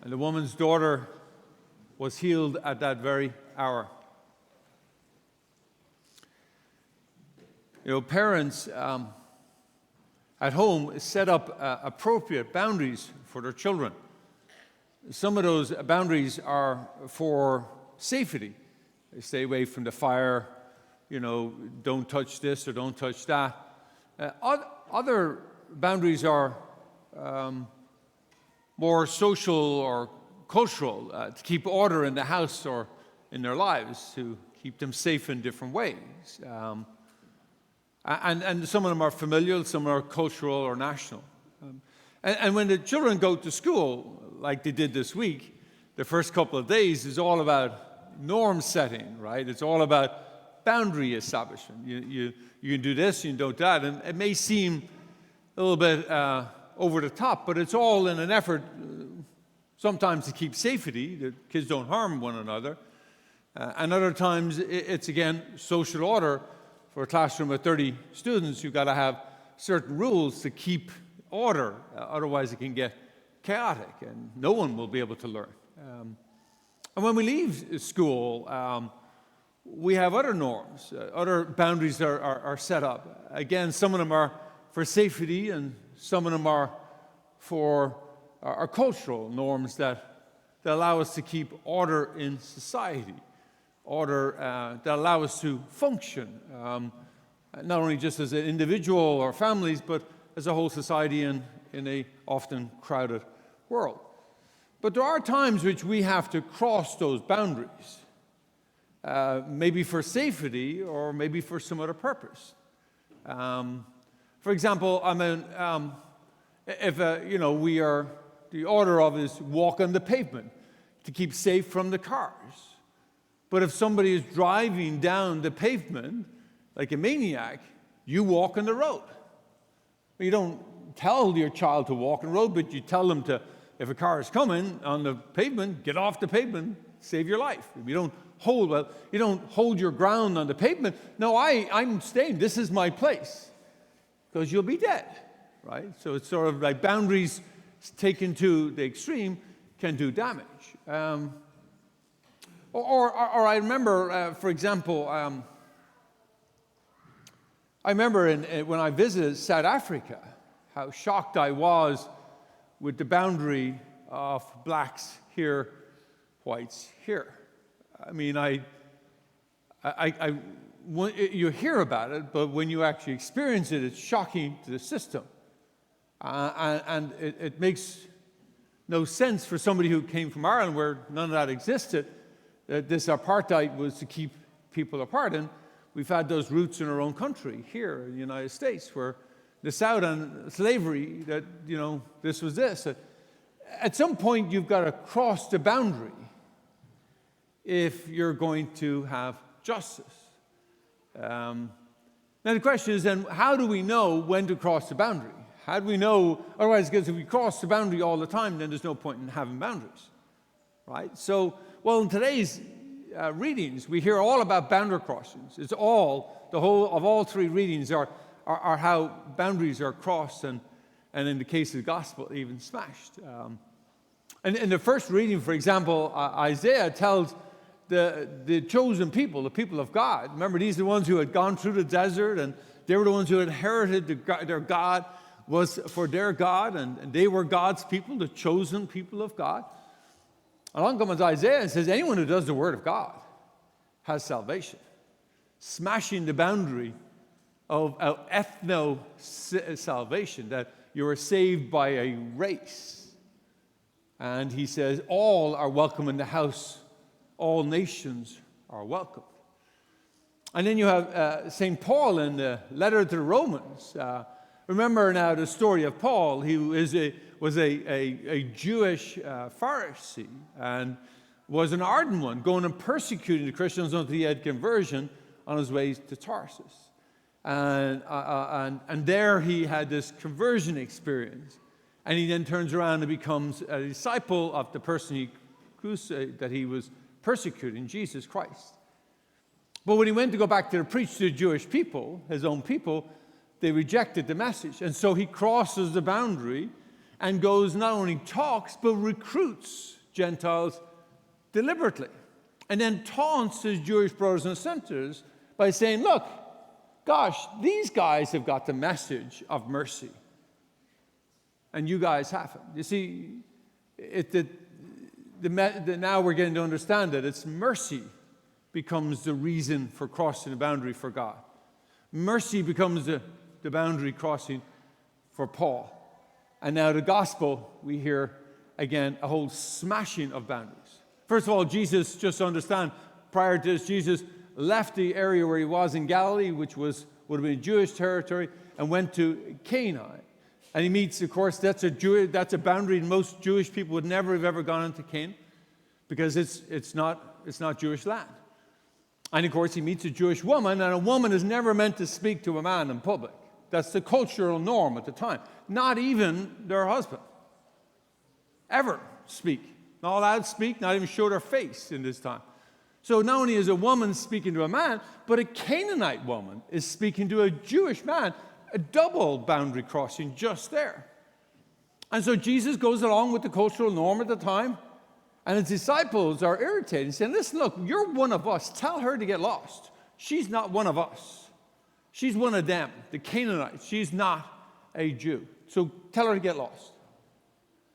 And the woman's daughter was healed at that very hour. Parents at home set up appropriate boundaries for their children. Some of those boundaries are for safety. They stay away from the fire, don't touch this or don't touch that. Other boundaries are more social or cultural, to keep order in the house or in their lives, to keep them safe in different ways. And some of them are familial, some are cultural or national. And when the children go to school, like they did this week, the first couple of days is all about norm setting, right? It's all about boundary establishment. You can do this, you can do that, and it may seem a little bit over the top, but it's all in an effort sometimes to keep safety, that kids don't harm one another, and other times it's, again, social order. For a classroom of 30 students, you've got to have certain rules to keep order, otherwise it can get chaotic and no one will be able to learn. And when we leave school, we have other norms, other boundaries are set up. Again, some of them are for safety and some of them are for our cultural norms that allow us to keep order in society. Order that allow us to function, not only just as an individual or families, but as a whole society in a often crowded world. But there are times which we have to cross those boundaries, maybe for safety or maybe for some other purpose. For example, if the order of is walk on the pavement to keep safe from the cars. But if somebody is driving down the pavement like a maniac, you walk on the road. You don't tell your child to walk on the road, but you tell them to, if a car is coming on the pavement, get off the pavement, save your life. You don't hold your ground on the pavement. No, I'm staying. This is my place, because you'll be dead, right? So it's sort of like boundaries taken to the extreme can do damage. Or I remember, for example, when I visited South Africa, how shocked I was with the boundary of blacks here, whites here. I mean, you hear about it, but when you actually experience it, it's shocking to the system. And it makes no sense for somebody who came from Ireland where none of that existed, that this apartheid was to keep people apart. And we've had those roots in our own country, here in the United States, where the South and slavery, that, this was this. At some point, you've got to cross the boundary if you're going to have justice. Now, the question is then, how do we know when to cross the boundary? How do we know? Otherwise, because if we cross the boundary all the time, then there's no point in having boundaries, right? So, well, in today's readings, we hear all about boundary crossings. It's all, the whole of all three readings are how boundaries are crossed, and in the case of the gospel, even smashed. And in the first reading, for example, Isaiah tells the chosen people, the people of God. Remember, these are the ones who had gone through the desert, and they were the ones who had inherited their God was for their God, and they were God's people, the chosen people of God. Along comes Isaiah and says, anyone who does the word of God has salvation. Smashing the boundary of ethno-salvation, that you are saved by a race. And he says, all are welcome in the house. All nations are welcome. And then you have St. Paul in the letter to the Romans. Remember now the story of Paul. He was a Jewish Pharisee and was an ardent one, going and persecuting the Christians until he had conversion on his way to Tarsus. And there he had this conversion experience. And he then turns around and becomes a disciple of the person that he was persecuting, Jesus Christ. But when he went to go back to preach to the Jewish people, his own people, they rejected the message. And so he crosses the boundary and goes not only talks, but recruits Gentiles deliberately. And then taunts his Jewish brothers and sisters by saying, look, gosh, these guys have got the message of mercy, and you guys haven't. You see, now we're getting to understand that it's mercy becomes the reason for crossing the boundary for God. Mercy becomes the boundary crossing for Paul. And now the gospel, we hear, again, a whole smashing of boundaries. First of all, Jesus, just to understand, prior to this, Jesus left the area where he was in Galilee, which would have been Jewish territory, and went to Cana. And he meets, of course, that's a boundary most Jewish people would never have ever gone into Canaan, because it's not Jewish land. And of course, he meets a Jewish woman, and a woman is never meant to speak to a man in public. That's the cultural norm at the time. Not even their husband. Ever speak. Not allowed to speak, not even show their face in this time. So not only is a woman speaking to a man, but a Canaanite woman is speaking to a Jewish man. A double boundary crossing just there. And so Jesus goes along with the cultural norm at the time, and his disciples are irritated, saying, listen, look, you're one of us. Tell her to get lost. She's not one of us. She's one of them, the Canaanites. She's not a Jew. So tell her to get lost.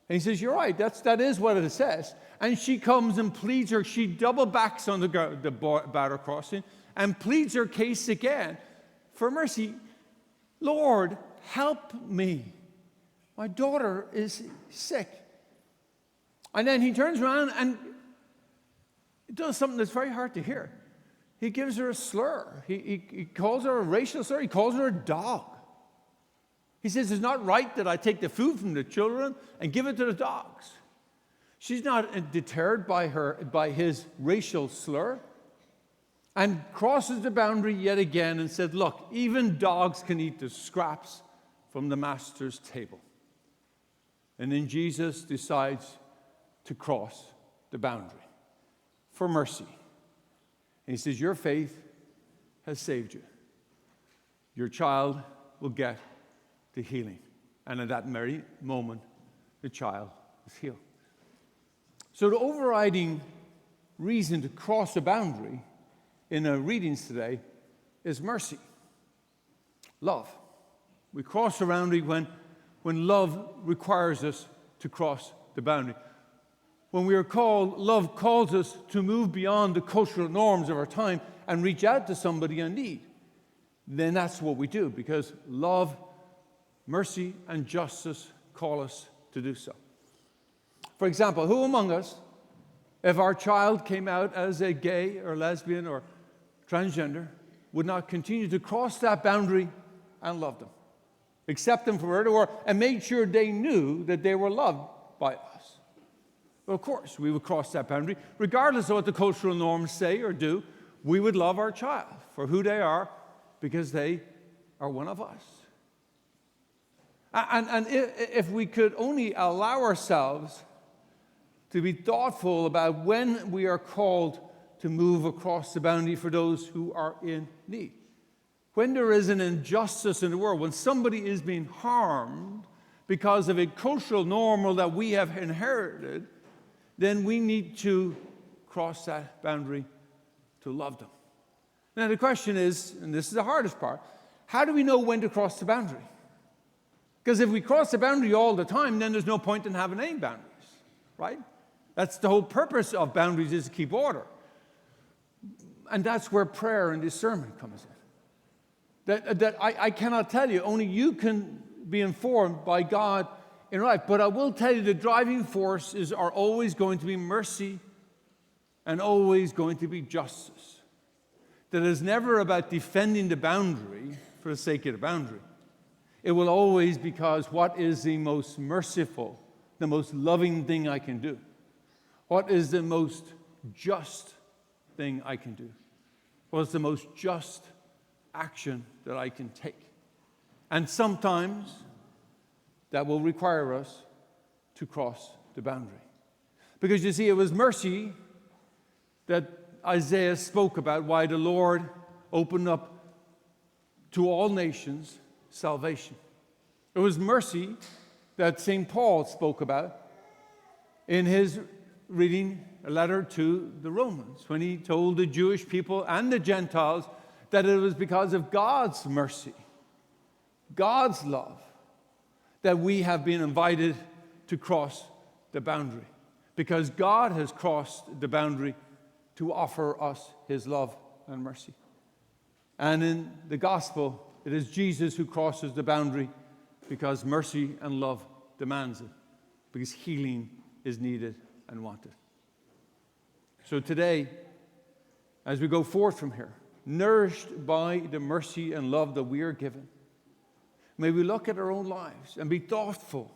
And he says, you're right, that is what it says. And she comes and pleads her. She double backs on the border crossing and pleads her case again for mercy. Lord, help me. My daughter is sick. And then he turns around and does something that's very hard to hear. He gives her a slur. He calls her a racial slur. He calls her a dog. He says, it's not right that I take the food from the children and give it to the dogs. She's not deterred by his racial slur, and crosses the boundary yet again and said, look, even dogs can eat the scraps from the master's table. And then Jesus decides to cross the boundary for mercy. And he says, your faith has saved you. Your child will get the healing. And at that very moment, the child is healed. So the overriding reason to cross a boundary in our readings today is mercy. Love. We cross the boundary when love requires us to cross the boundary. When we are called, love calls us to move beyond the cultural norms of our time and reach out to somebody in need. Then that's what we do, because love, mercy, and justice call us to do so. For example, who among us, if our child came out as a gay or lesbian or transgender, would not continue to cross that boundary and love them, accept them for where they were, and make sure they knew that they were loved by us? Well, of course, we would cross that boundary. Regardless of what the cultural norms say or do, we would love our child for who they are, because they are one of us. And if we could only allow ourselves to be thoughtful about when we are called to move across the boundary for those who are in need. When there is an injustice in the world, when somebody is being harmed because of a cultural norm that we have inherited, then we need to cross that boundary to love them. Now the question is, and this is the hardest part, how do we know when to cross the boundary? Because if we cross the boundary all the time, then there's no point in having any boundaries, right? That's the whole purpose of boundaries, is to keep order. And that's where prayer and discernment comes in. That I cannot tell you, only you can be informed by God in life. But I will tell you the driving forces are always going to be mercy and always going to be justice. That is never about defending the boundary for the sake of the boundary. It will always be because what is the most merciful, the most loving thing I can do? What is the most just thing I can do? What is the most just action that I can take? And sometimes that will require us to cross the boundary. Because you see, it was mercy that Isaiah spoke about, why the Lord opened up to all nations salvation. It was mercy that St. Paul spoke about in his reading a letter to the Romans, when he told the Jewish people and the Gentiles that it was because of God's mercy, God's love, that we have been invited to cross the boundary. Because God has crossed the boundary to offer us his love and mercy. And in the gospel, it is Jesus who crosses the boundary because mercy and love demands it, because healing is needed and wanted. So today, as we go forth from here, nourished by the mercy and love that we are given, may we look at our own lives and be thoughtful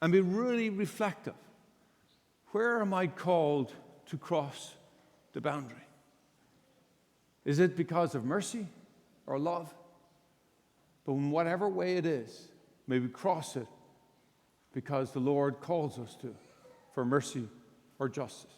and be really reflective. Where am I called to cross the boundary? Is it because of mercy or love? But in whatever way it is, may we cross it because the Lord calls us to, for mercy or justice.